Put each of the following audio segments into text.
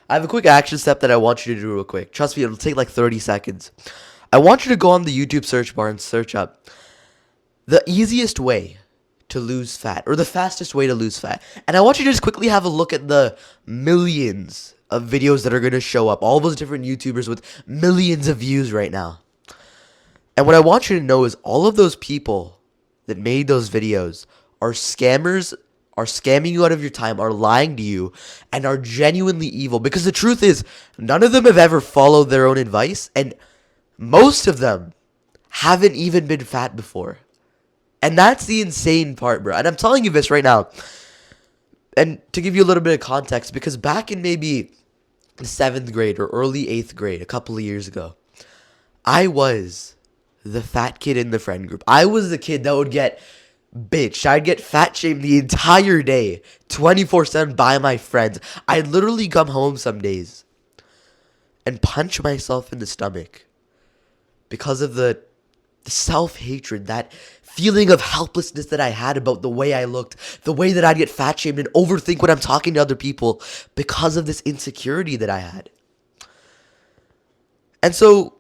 I have a quick action step that I want you to do real quick. Trust me, it'll take like 30 seconds. I want you to go on the YouTube search bar and search up the easiest way to lose fat or the fastest way to lose fat. And I want you to just quickly have a look at the millions of videos that are going to show up. All those different YouTubers with millions of views right now. And what I want you to know is all of those people that made those videos are scammers, are scamming you out of your time, are lying to you, and are genuinely evil. Because the truth is, none of them have ever followed their own advice, and most of them haven't even been fat before. And that's the insane part, bro. And I'm telling you this right now. And to give you a little bit of context, because back in maybe the 7th grade or early 8th grade, a couple of years ago, I was the fat kid in the friend group. I was the kid that would get bitched. I'd get fat shamed the entire day, 24/7 by my friends. I'd literally come home some days and punch myself in the stomach because of the self-hatred, that feeling of helplessness that I had about the way I looked, the way that I'd get fat shamed and overthink when I'm talking to other people because of this insecurity that I had. And so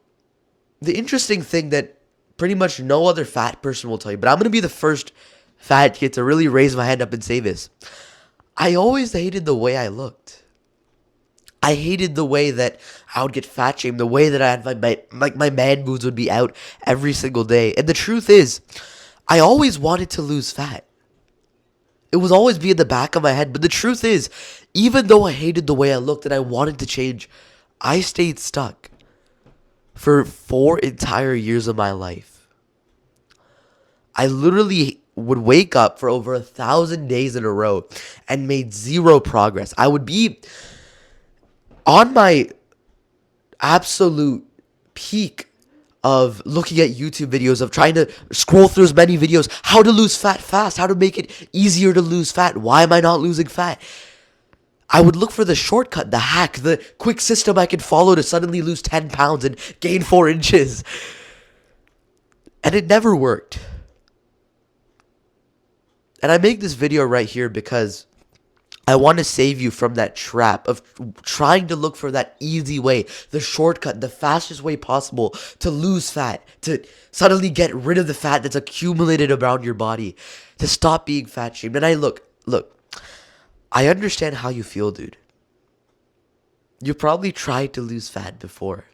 the interesting thing that pretty much no other fat person will tell you, but I'm going to be the first fat kid to really raise my hand up and say this. I always hated the way I looked. I hated the way that I would get fat shamed, the way that I had my man boobs would be out every single day. And the truth is, I always wanted to lose fat. It was always be in the back of my head. But the truth is, even though I hated the way I looked and I wanted to change, I stayed stuck for 4 entire years of my life. I literally would wake up for over 1,000 days in a row and made zero progress. I would be on my absolute peak of looking at YouTube videos, of trying to scroll through as many videos, how to lose fat fast, how to make it easier to lose fat, why am I not losing fat? I would look for the shortcut, the hack, the quick system I could follow to suddenly lose 10 pounds and gain 4 inches. And it never worked. And I make this video right here because I want to save you from that trap of trying to look for that easy way, the shortcut, the fastest way possible to lose fat, to suddenly get rid of the fat that's accumulated around your body, to stop being fat shamed. And look, I understand how you feel, dude. You probably tried to lose fat before.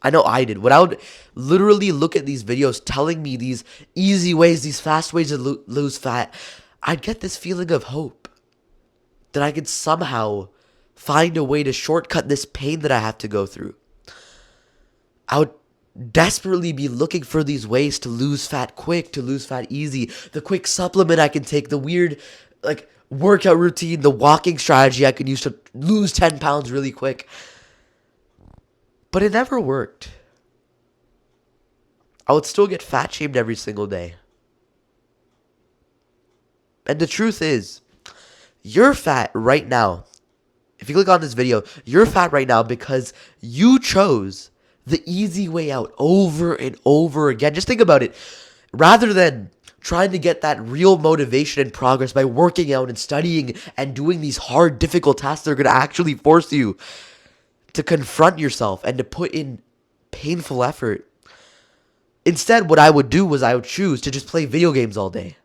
I know I did. When I would literally look at these videos telling me these easy ways, these fast ways to lose fat, I'd get this feeling of hope that I could somehow find a way to shortcut this pain that I have to go through. I would desperately be looking for these ways to lose fat quick, to lose fat easy, the quick supplement I can take, the weird workout routine, the walking strategy I can use to lose 10 pounds really quick. But it never worked. I would still get fat shamed every single day. And the truth is, you're fat right now. If you click on this video, you're fat right now because you chose the easy way out over and over again. Just think about it. Rather than trying to get that real motivation and progress by working out and studying and doing these hard, difficult tasks that are going to actually force you to confront yourself and to put in painful effort. Instead, what I would do was I would choose to just play video games all day.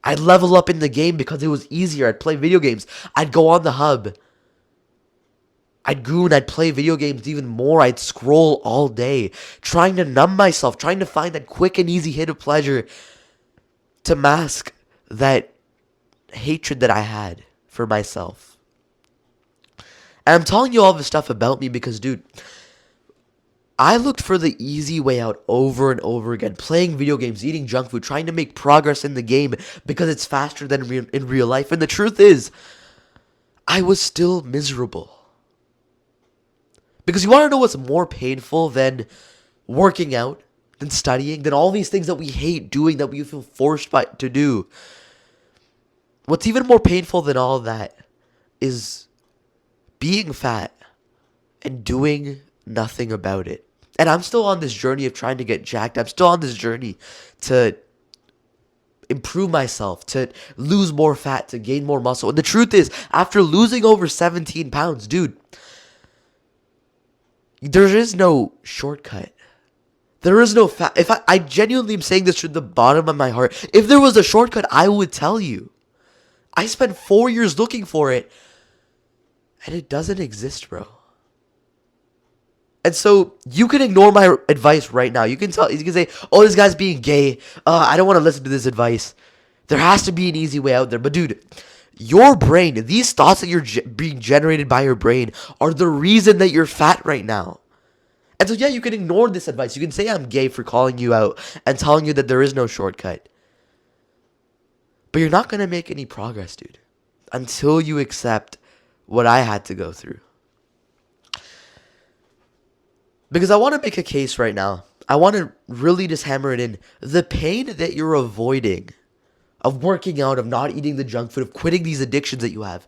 I'd level up in the game because it was easier. I'd play video games. I'd go on the hub. I'd goon. I'd play video games even more. I'd scroll all day, trying to numb myself, trying to find that quick and easy hit of pleasure to mask that hatred that I had for myself. And I'm telling you all this stuff about me because, dude, I looked for the easy way out over and over again, playing video games, eating junk food, trying to make progress in the game because it's faster than in real life. And the truth is, I was still miserable. Because you want to know what's more painful than working out, than studying, than all these things that we hate doing, that we feel forced to do? What's even more painful than all of that is being fat and doing nothing about it. And I'm still on this journey of trying to get jacked. I'm still on this journey to improve myself, to lose more fat, to gain more muscle. And the truth is, after losing over 17 pounds, dude, There is no shortcut. There is no if I genuinely am saying this from the bottom of my heart. If there was a shortcut, I would tell you. I spent 4 years looking for it, and it doesn't exist, bro. And so you can ignore my advice right now. You can say, "Oh, this guy's being gay. I don't want to listen to this advice." There has to be an easy way out there. But dude, your brain, these thoughts that being generated by your brain are the reason that you're fat right now. And so yeah, you can ignore this advice. You can say I'm gay for calling you out and telling you that there is no shortcut. But you're not going to make any progress, dude, until you accept what I had to go through. Because I want to make a case right now. I want to really just hammer it in. The pain that you're avoiding of working out, of not eating the junk food, of quitting these addictions that you have,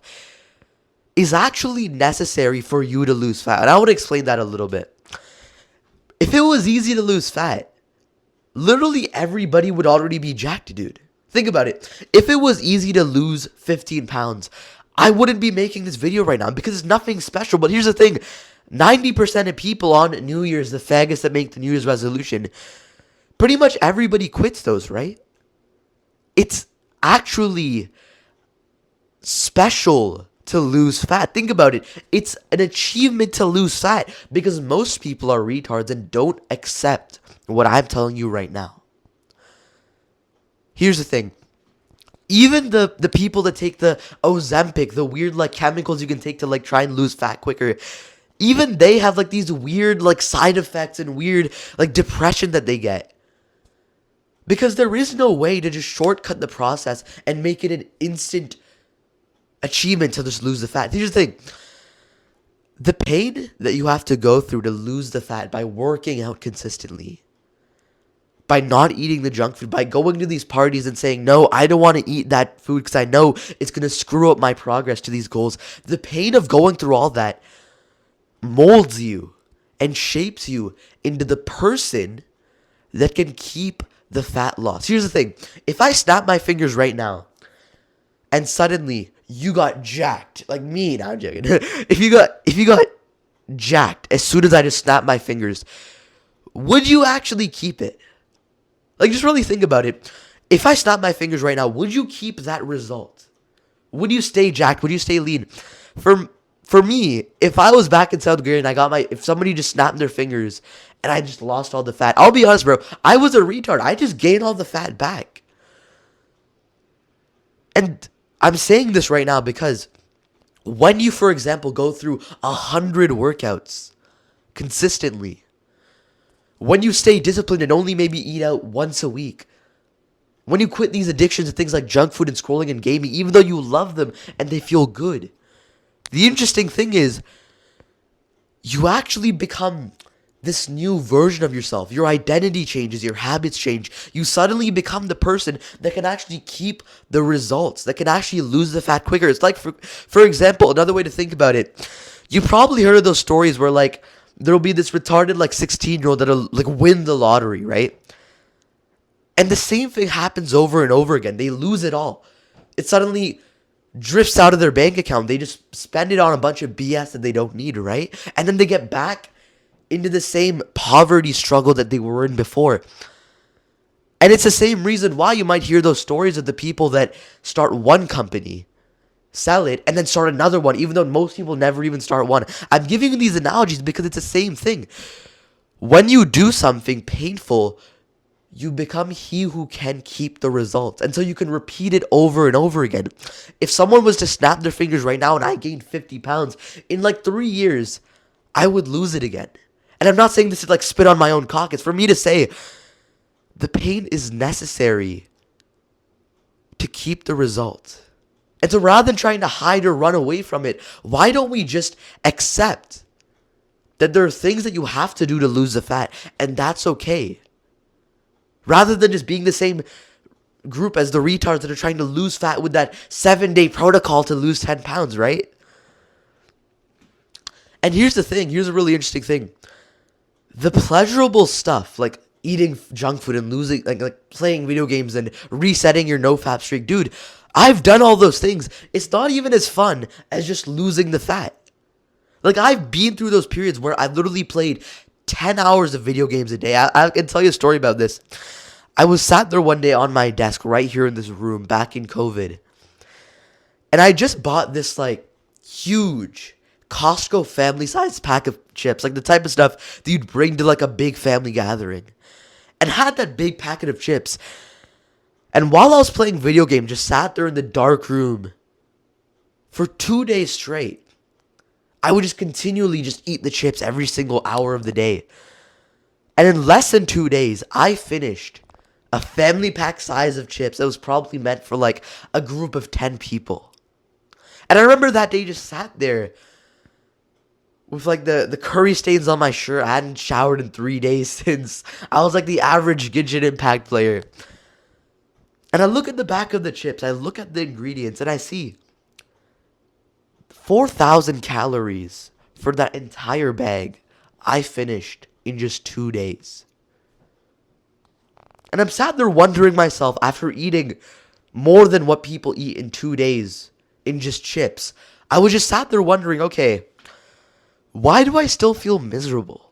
is actually necessary for you to lose fat. And I want to explain that a little bit. If it was easy to lose fat, literally everybody would already be jacked, dude. Think about it. If it was easy to lose 15 pounds, I wouldn't be making this video right now because it's nothing special. But here's the thing. 90% of people on New Year's, the faggots that make the New Year's resolution, pretty much everybody quits those, right? It's actually special to lose fat. Think about it. It's an achievement to lose fat because most people are retards and don't accept what I'm telling you right now. Here's the thing. Even the people that take the Ozempic, the weird like chemicals you can take to like try and lose fat quicker, even they have like these weird like side effects and weird like depression that they get. Because there is no way to just shortcut the process and make it an instant achievement to just lose the fat. Here's the thing. The pain that you have to go through to lose the fat by working out consistently, by not eating the junk food, by going to these parties and saying, no, I don't want to eat that food because I know it's going to screw up my progress to these goals. The pain of going through all that molds you and shapes you into the person that can keep the fat loss. Here's the thing. If I snap my fingers right now and suddenly you got jacked, like me, now I'm joking. If you got jacked as soon as I just snapped my fingers, would you actually keep it? Like, just really think about it. If I snap my fingers right now, would you keep that result? Would you stay jacked? Would you stay lean? For me, if I was back in South Korea and if somebody just snapped their fingers and I just lost all the fat, I'll be honest, bro, I was a retard. I just gained all the fat back. And I'm saying this right now because when you, for example, go through 100 workouts consistently, when you stay disciplined and only maybe eat out once a week, when you quit these addictions to things like junk food and scrolling and gaming, even though you love them and they feel good, the interesting thing is you actually become this new version of yourself. Your identity changes, your habits change. You suddenly become the person that can actually keep the results, that can actually lose the fat quicker. It's like, for example, another way to think about it, you probably heard of those stories where like there'll be this retarded like 16-year-old that'll like win the lottery, right? And the same thing happens over and over again. They lose it all. It suddenly drifts out of their bank account. They just spend it on a bunch of BS that they don't need, right? And then they get back into the same poverty struggle that they were in before. And it's the same reason why you might hear those stories of the people that start one company, sell it, and then start another one, even though most people never even start one. I'm giving you these analogies because it's the same thing. When you do something painful, you become he who can keep the results. And so you can repeat it over and over again. If someone was to snap their fingers right now and I gained 50 pounds, in like 3 years, I would lose it again. And I'm not saying this to like spit on my own cock. It's for me to say the pain is necessary to keep the result. And so rather than trying to hide or run away from it, why don't we just accept that there are things that you have to do to lose the fat, and that's okay? Rather than just being the same group as the retards that are trying to lose fat with that 7-day protocol to lose 10 pounds, right? And here's the thing. Here's a really interesting thing. The pleasurable stuff, like eating junk food and losing, like playing video games and resetting your no-fap streak, dude, I've done all those things. It's not even as fun as just losing the fat. Like, I've been through those periods where I've literally played 10 hours of video games a day. I can tell you a story about this. I was sat there one day on my desk right here in this room back in COVID. And I just bought this, like, huge Costco family-sized pack of chips. Like, the type of stuff that you'd bring to, like, a big family gathering. And had that big packet of chips. And while I was playing video games, just sat there in the dark room for 2 days straight. I would just continually just eat the chips every single hour of the day. And in less than 2 days, I finished a family pack size of chips that was probably meant for like a group of 10 people. And I remember that day just sat there with like the curry stains on my shirt. I hadn't showered in 3 days since. I was like the average Genshin Impact player. And I look at the back of the chips, I look at the ingredients, and I see 4,000 calories for that entire bag I finished in just 2 days. And I'm sat there wondering myself, after eating more than what people eat in 2 days in just chips, I was just sat there wondering, okay, why do I still feel miserable?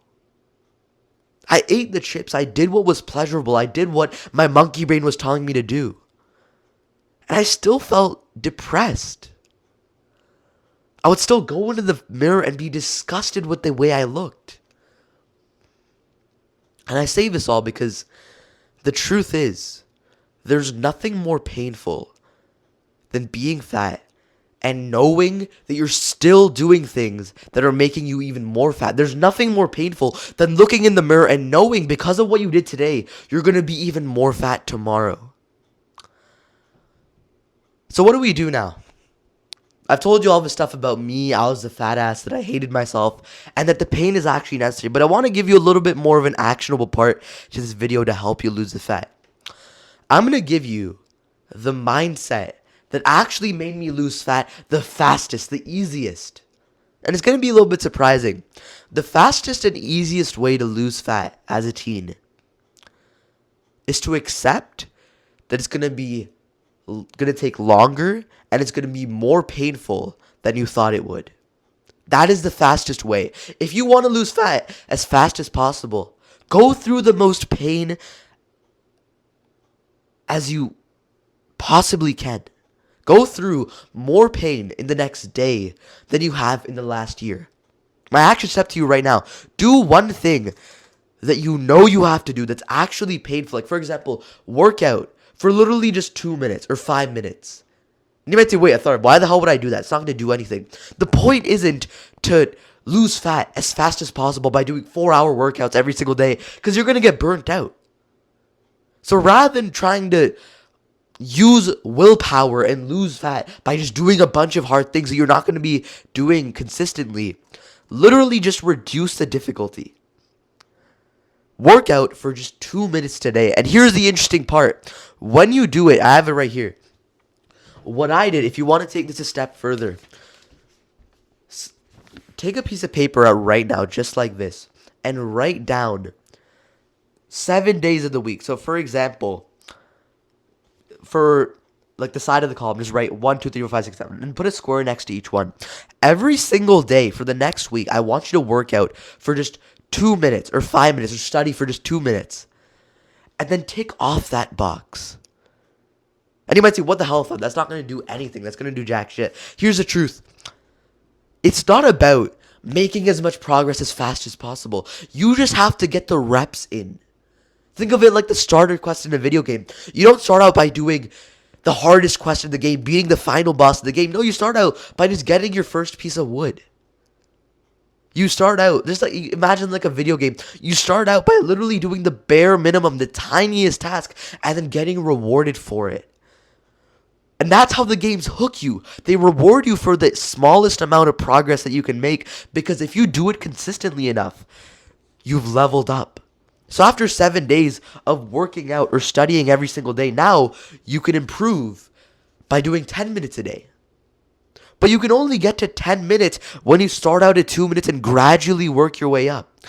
I ate the chips, I did what was pleasurable, I did what my monkey brain was telling me to do. And I still felt depressed. I would still go into the mirror and be disgusted with the way I looked. And I say this all because the truth is, there's nothing more painful than being fat and knowing that you're still doing things that are making you even more fat. There's nothing more painful than looking in the mirror and knowing because of what you did today, you're going to be even more fat tomorrow. So what do we do now? I've told you all this stuff about me, I was the fat ass, that I hated myself, and that the pain is actually necessary. But I want to give you a little bit more of an actionable part to this video to help you lose the fat. I'm going to give you the mindset that actually made me lose fat the fastest, the easiest. And it's going to be a little bit surprising. The fastest and easiest way to lose fat as a teen is to accept that it's going to take longer and it's going to be more painful than you thought it would. That is the fastest way. If you want to lose fat as fast as possible, go through the most pain as you possibly can. Go through more pain in the next day than you have in the last year. My action step to you right now: do one thing that you know you have to do that's actually painful. Like, for example, work out for literally just 2 minutes or 5 minutes. And you might say, wait, Athar, why the hell would I do that? It's not going to do anything. The point isn't to lose fat as fast as possible by doing 4-hour workouts every single day, because you're going to get burnt out. So rather than trying to use willpower and lose fat by just doing a bunch of hard things that you're not going to be doing consistently, literally just reduce the difficulty. Work out for just 2 minutes today. And here's the interesting part. When you do it, I have it right here. What I did, if you want to take this a step further, take a piece of paper out right now, just like this, and write down 7 days of the week. So, for example, for like the side of the column, just write 1, 2, 3, 4, 5, 6, 7, and put a square next to each one. Every single day for the next week, I want you to work out for just 2 minutes or 5 minutes, or study for just 2 minutes, and then tick off that box. And you might say, what the hell, that's not going to do anything. That's going to do jack shit. Here's the truth. It's not about making as much progress as fast as possible. You just have to get the reps in. Think of it like the starter quest in a video game. You don't start out by doing the hardest quest in the game, beating the final boss of the game. No, you start out by just getting your first piece of wood. You start out, just like, imagine like a video game. You start out by literally doing the bare minimum, the tiniest task, and then getting rewarded for it. And that's how the games hook you. They reward you for the smallest amount of progress that you can make, because if you do it consistently enough, you've leveled up. So after 7 days of working out or studying every single day, now you can improve by doing 10 minutes a day. But you can only get to 10 minutes when you start out at 2 minutes and gradually work your way up.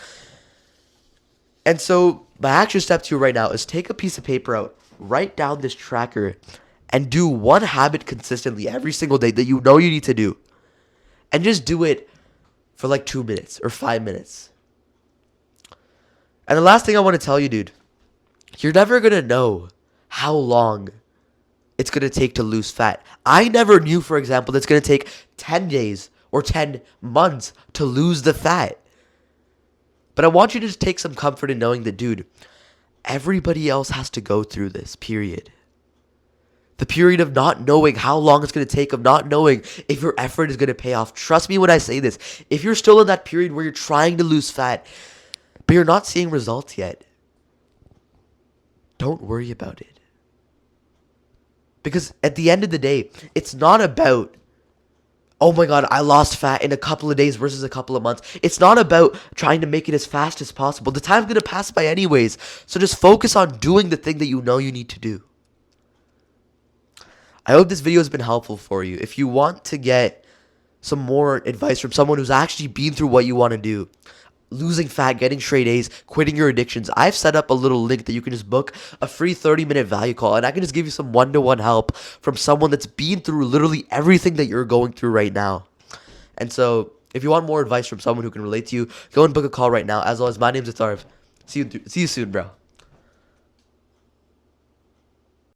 And so my action step to you right now is take a piece of paper out, write down this tracker, and do one habit consistently every single day that you know you need to do. And just do it for like 2 minutes or 5 minutes. And the last thing I want to tell you, dude, you're never going to know how long it's going to take to lose fat. I never knew, for example, that it's going to take 10 days or 10 months to lose the fat. But I want you to just take some comfort in knowing that, dude, everybody else has to go through this, period. The period of not knowing how long it's going to take, of not knowing if your effort is going to pay off. Trust me when I say this. If you're still in that period where you're trying to lose fat, but you're not seeing results yet, don't worry about it. Because at the end of the day, it's not about, oh my God, I lost fat in a couple of days versus a couple of months. It's not about trying to make it as fast as possible. The time's going to pass by anyways. So just focus on doing the thing that you know you need to do. I hope this video has been helpful for you. If you want to get some more advice from someone who's actually been through what you want to do, losing fat, getting straight A's, quitting your addictions, I've set up a little link that you can just book a free 30-minute value call, and I can just give you some one-to-one help from someone that's been through literally everything that you're going through right now. And so if you want more advice from someone who can relate to you, go and book a call right now. As always, my name's Atharv. See you soon, bro.